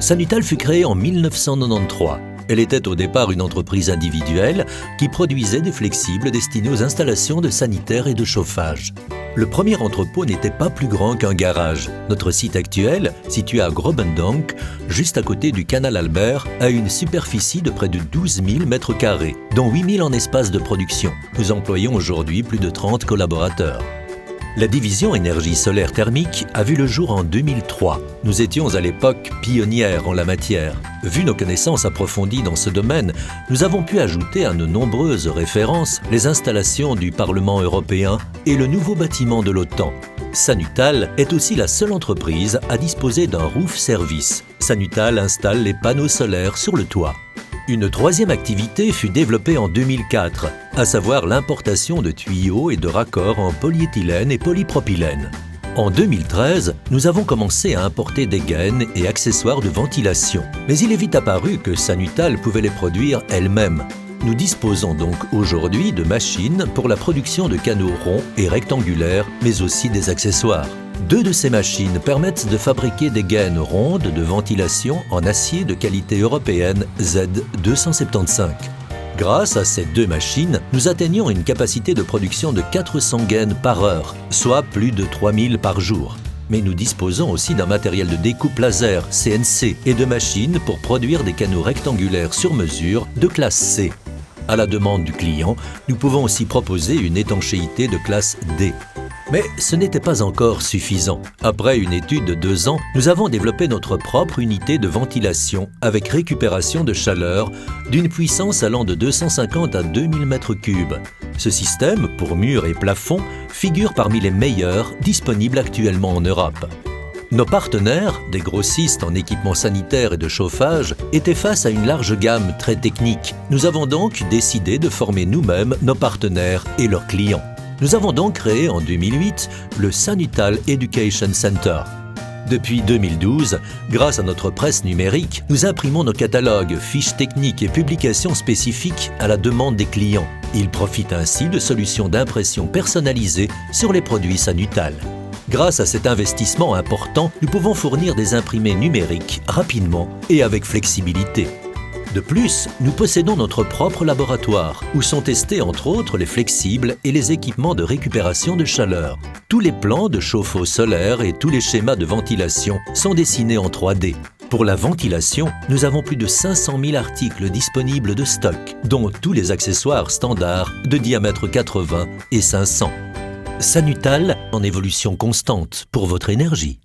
Sanutal fut créée en 1993. Elle était au départ une entreprise individuelle qui produisait des flexibles destinés aux installations de sanitaires et de chauffage. Le premier entrepôt n'était pas plus grand qu'un garage. Notre site actuel, situé à Grobendonck, juste à côté du canal Albert, a une superficie de près de 12 000 m², dont 8 000 en espace de production. Nous employons aujourd'hui plus de 30 collaborateurs. La division énergie solaire thermique a vu le jour en 2003. Nous étions à l'époque pionnières en la matière. Vu nos connaissances approfondies dans ce domaine, nous avons pu ajouter à nos nombreuses références les installations du Parlement européen et le nouveau bâtiment de l'OTAN. Sanutal est aussi la seule entreprise à disposer d'un roof service. Sanutal installe les panneaux solaires sur le toit. Une troisième activité fut développée en 2004, à savoir l'importation de tuyaux et de raccords en polyéthylène et polypropylène. En 2013, nous avons commencé à importer des gaines et accessoires de ventilation. Mais il est vite apparu que Sanutal pouvait les produire elle-même. Nous disposons donc aujourd'hui de machines pour la production de canaux ronds et rectangulaires, mais aussi des accessoires. 2 de ces machines permettent de fabriquer des gaines rondes de ventilation en acier de qualité européenne Z275. Grâce à ces 2 machines, nous atteignons une capacité de production de 400 gaines par heure, soit plus de 3000 par jour. Mais nous disposons aussi d'un matériel de découpe laser, CNC, et de machines pour produire des canaux rectangulaires sur mesure de classe C. À la demande du client, nous pouvons aussi proposer une étanchéité de classe D. Mais ce n'était pas encore suffisant. Après une étude de 2 ans, nous avons développé notre propre unité de ventilation avec récupération de chaleur d'une puissance allant de 250 à 2000 m3. Ce système, pour murs et plafonds, figure parmi les meilleurs disponibles actuellement en Europe. Nos partenaires, des grossistes en équipements sanitaires et de chauffage, étaient face à une large gamme très technique. Nous avons donc décidé de former nous-mêmes nos partenaires et leurs clients. Nous avons donc créé en 2008 le Sanutal Education Center. Depuis 2012, grâce à notre presse numérique, nous imprimons nos catalogues, fiches techniques et publications spécifiques à la demande des clients. Ils profitent ainsi de solutions d'impression personnalisées sur les produits Sanutal. Grâce à cet investissement important, nous pouvons fournir des imprimés numériques rapidement et avec flexibilité. De plus, nous possédons notre propre laboratoire, où sont testés entre autres les flexibles et les équipements de récupération de chaleur. Tous les plans de chauffe-eau solaire et tous les schémas de ventilation sont dessinés en 3D. Pour la ventilation, nous avons plus de 500 000 articles disponibles de stock, dont tous les accessoires standards de diamètre 80 et 500. Sanutal en évolution constante pour votre énergie.